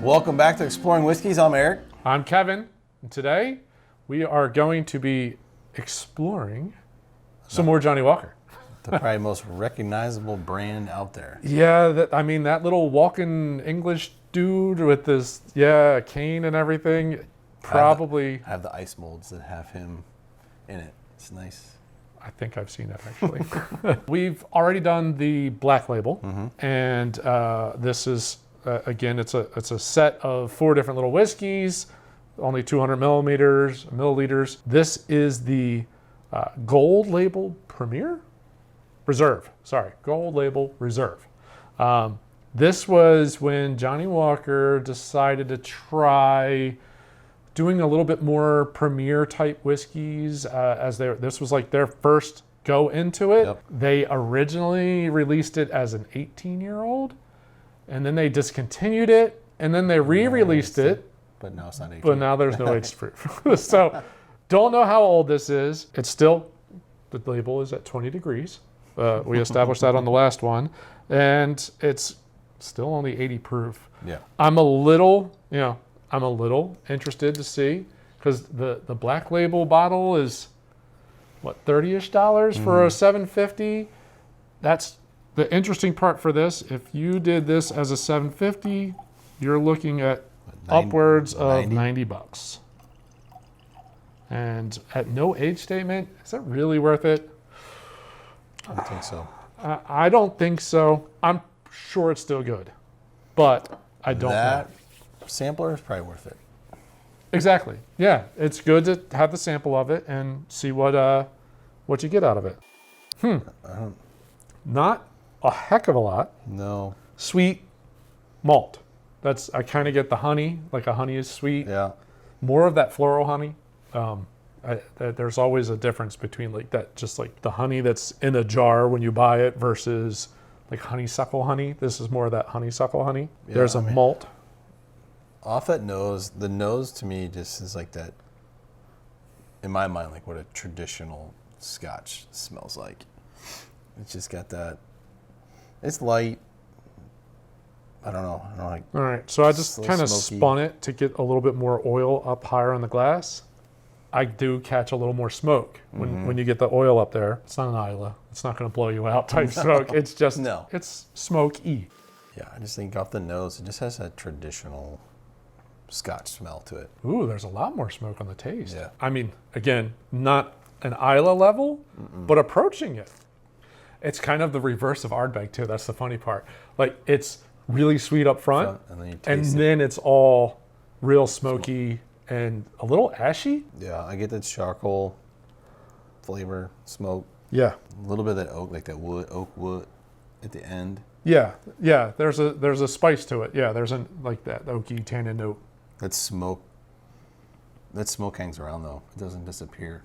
Welcome back to Exploring Whiskeys. I'm Eric. I'm Kevin, and today we are going to be exploring some more Johnnie Walker. The probably most recognizable brand out there. Yeah, that little walking English dude with this, cane and everything, probably. I have the ice molds that have him in it. It's nice. I think I've seen that actually. We've already done the black label, and this is again, it's a set of 4 different little whiskeys, only 200 milliliters. This is the gold label gold label reserve. This was when Johnnie Walker decided to try doing a little bit more premier type whiskeys, this was like their first go into it. Yep. They originally released it as an 18-year-old, and then they discontinued it, and then they re-released it. But now it's not 18. But now there's no age proof. So don't know how old this is. It's still, the label is at 20 degrees. We established that on the last one, and it's still only 80 proof. Yeah. little interested to see, because the black label bottle is what, $30-ish for a 750. That's the interesting part for this. If you did this as a 750, you're looking at upwards of $90. And at no age statement, is that really worth it? I don't think so. I don't think so. I'm sure it's still good, but I don't know. Sampler is probably worth it. Exactly. Yeah, it's good to have the sample of it and see what you get out of it. Not a heck of a lot. No. Sweet malt. I kind of get the honey, like a honey is sweet. Yeah. More of that floral honey. There's always a difference between like that, just like the honey that's in a jar when you buy it versus like honeysuckle honey. This is more of that honeysuckle honey. Yeah, There's a malt. Off that nose, the nose to me just is like that, in my mind, like what a traditional Scotch smells like. It's just got that, it's light. I don't know. Like, all right, so I just kind of spun it to get a little bit more oil up higher on the glass. I do catch a little more smoke when you get the oil up there. It's not an Isla. It's not going to blow you out type smoke. It's just, it's smoky. Yeah, I just think off the nose, it just has that traditional Scotch smell to it. Ooh, there's a lot more smoke on the taste. Yeah. I mean, again, not an Isla level, but approaching it. It's kind of the reverse of Ardbeg too. That's the funny part. Like, it's really sweet up front, and then it's all real smoky and a little ashy. Yeah, I get that charcoal flavor, smoke. Yeah. A little bit of that oak, like that oak wood at the end. Yeah. There's a spice to it. Yeah, there's like that oaky tannin note. That smoke hangs around though. It doesn't disappear.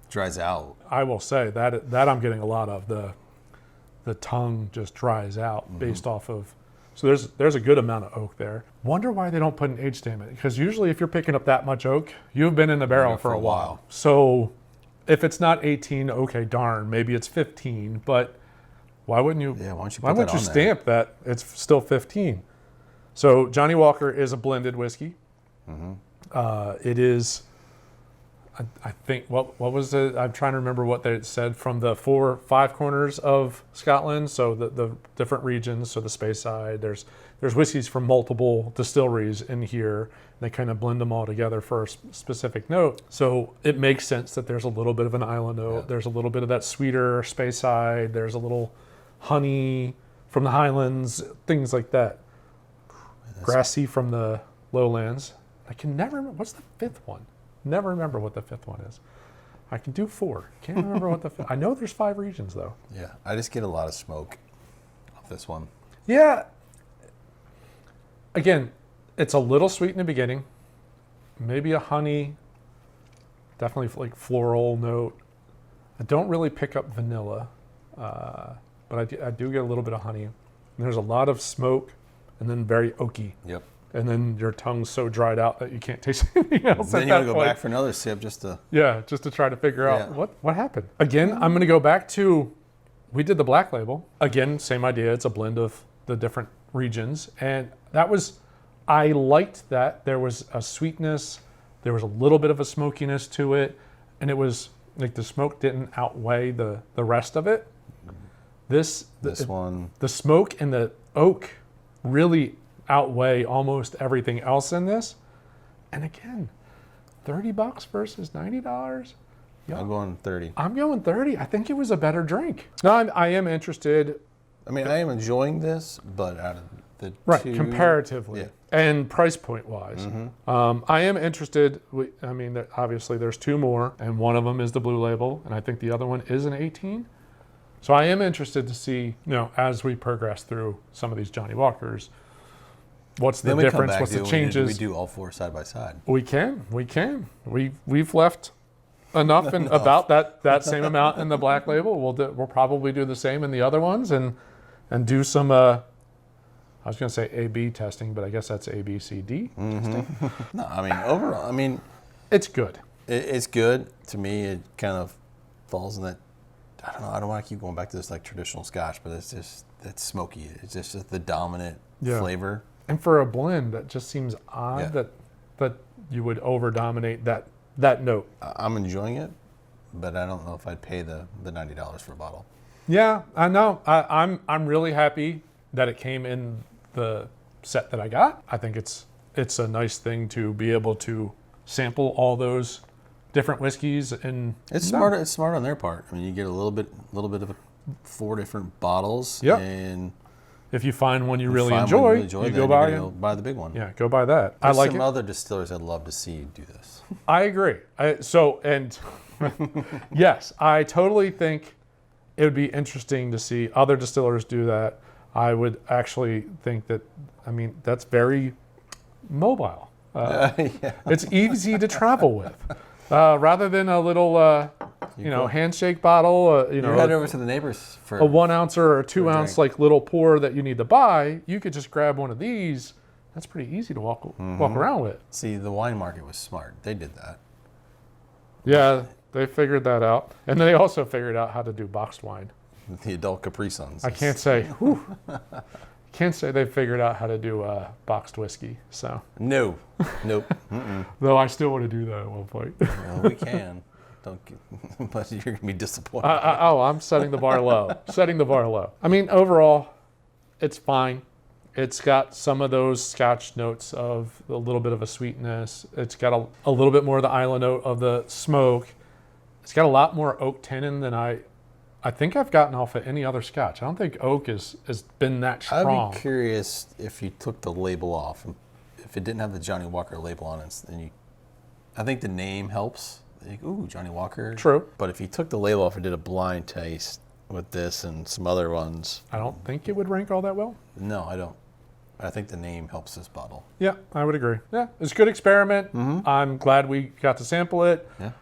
It dries out. I will say that I'm getting a lot of. The tongue just dries out based off of. So there's a good amount of oak there. Wonder why they don't put an age statement, because usually if you're picking up that much oak, you've been in the barrel for a while. So if it's not 18, okay, darn, maybe it's 15, but why wouldn't you? Yeah, why wouldn't you stamp that it's still 15? So Johnnie Walker is a blended whiskey. It is, I think, what was it? I'm trying to remember what they said, from the 5 corners of Scotland. So the different regions. So the Speyside, there's whiskeys from multiple distilleries in here. They kind of blend them all together for a specific note. So it makes sense that there's a little bit of an island note. Yeah. There's a little bit of that sweeter Speyside. There's a little honey from the Highlands, things like that. Grassy from the lowlands. I can never remember. What's the 5th one? Never remember what the 5th one is. I can do 4. Can't remember what the 5th. I know there's 5 regions though. Yeah, I just get a lot of smoke off this one. Yeah. Again, it's a little sweet in the beginning. Maybe a honey, definitely like floral note. I don't really pick up vanilla, but I do get a little bit of honey. And there's a lot of smoke, and then very oaky. Yep. And then your tongue's so dried out that you can't taste anything else. Then you want to go back for another sip just to try to figure out what happened. Again, I'm going to go back to, we did the black label. Again, same idea. It's a blend of the different regions. And that was I liked that there was a sweetness, there was a little bit of a smokiness to it, and it was like the smoke didn't outweigh the rest of it. This one, the smoke and the oak really outweigh almost everything else in this. And again, $30 versus $90. Yeah. I'm going 30. I'm going 30. I think it was a better drink. No, I am interested. I mean, I am enjoying this, but out of the two, comparatively, yeah. and price point wise, I am interested. I mean, obviously there's two more, and one of them is the Blue Label, and I think the other one is an 18. So I am interested to see, as we progress through some of these Johnnie Walkers, what's the difference, what's the changes. We do all four side by side. We can. We've left enough and about that same amount in the Black Label. We'll probably do the same in the other ones and do some. I was going to say A/B testing, but I guess that's A/B/C/D testing. No, I mean overall, it's good. It's good to me. It kind of falls in that. I don't know. I don't want to keep going back to this like traditional Scotch, but it's smoky. It's just the dominant flavor. And for a blend, that just seems odd that you would over dominate that note. I'm enjoying it, but I don't know if I'd pay the $90 for a bottle. Yeah, I know. I'm really happy that it came in the set that I got. I think it's a nice thing to be able to sample all those different whiskeys, and it's smart. It's smart on their part. I mean, you get a little bit of 4 different bottles, and if you find one you really enjoy, you go buy the big one. Yeah, go buy that. There's some other distillers I'd love to see do this. I agree. Yes, I totally think it would be interesting to see other distillers do that. I would actually think that. I mean, that's very mobile. It's easy to travel with. Rather than a little, handshake bottle, you head over to the neighbors for a 1 ounce or a 2 ounce like little pour that you need to buy. You could just grab one of these. That's pretty easy to walk around with. See, the wine market was smart. They did that. Yeah, they figured that out, and they also figured out how to do boxed wine. The adult Capri Suns. I can't say. Can't say they figured out how to do boxed whiskey. So nope. Though I still want to do that at one point. Well, we can. But you're gonna be disappointed. I'm setting the bar low. I mean, overall, it's fine. It's got some of those Scotch notes of a little bit of a sweetness. It's got a little bit more of the Isla note of the smoke. It's got a lot more oak tannin than I think I've gotten off of any other Scotch. I don't think oak has been that strong. I'd be curious if you took the label off, if it didn't have the Johnnie Walker label on it, and I think the name helps. Like, ooh, Johnnie Walker. True. But if you took the label off and did a blind taste with this and some other ones, I don't think it would rank all that well. No, I don't. I think the name helps this bottle. Yeah, I would agree. Yeah, it's a good experiment. I'm glad we got to sample it. Yeah.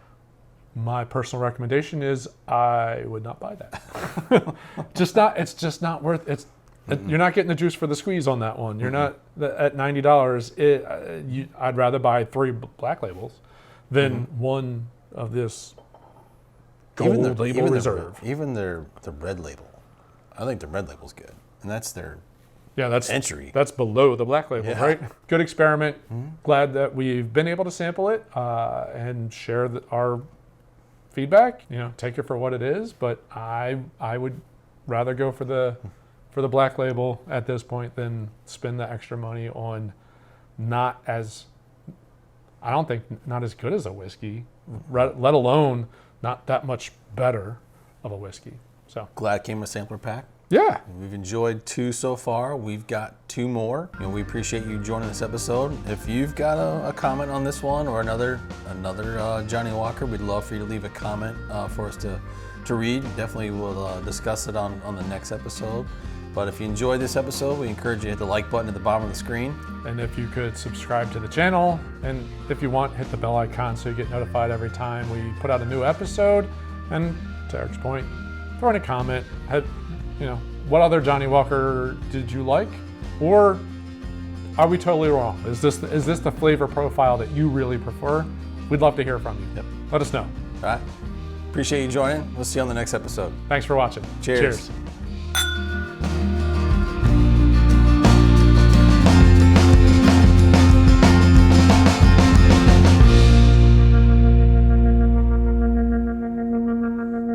My personal recommendation is I would not buy that. It's just not worth it. You're not getting the juice for the squeeze on that one. You're not at $90. I'd rather buy 3 Black Labels than one of this gold label reserve. Even the red label. I think the red label's good, and that's their entry. That's below the Black Label, right? Good experiment. Glad that we've been able to sample it and share our feedback. Take it for what it is, but I would rather go for the Black Label at this point than spend the extra money on not as good as a whiskey, let alone not that much better of a whiskey. So glad it came with a sampler pack. Yeah. We've enjoyed 2 so far. We've got 2 more. We appreciate you joining this episode. If you've got a comment on this one or another Johnnie Walker, we'd love for you to leave a comment for us to read. Definitely we'll discuss it on the next episode. But if you enjoyed this episode, we encourage you to hit the like button at the bottom of the screen. And if you could subscribe to the channel, and if you want, hit the bell icon so you get notified every time we put out a new episode. And to Eric's point, throw in a comment. What other Johnnie Walker did you like? Or are we totally wrong? Is this the flavor profile that you really prefer? We'd love to hear from you. Yep. Let us know. All right. Appreciate you joining. We'll see you on the next episode. Thanks for watching. Cheers.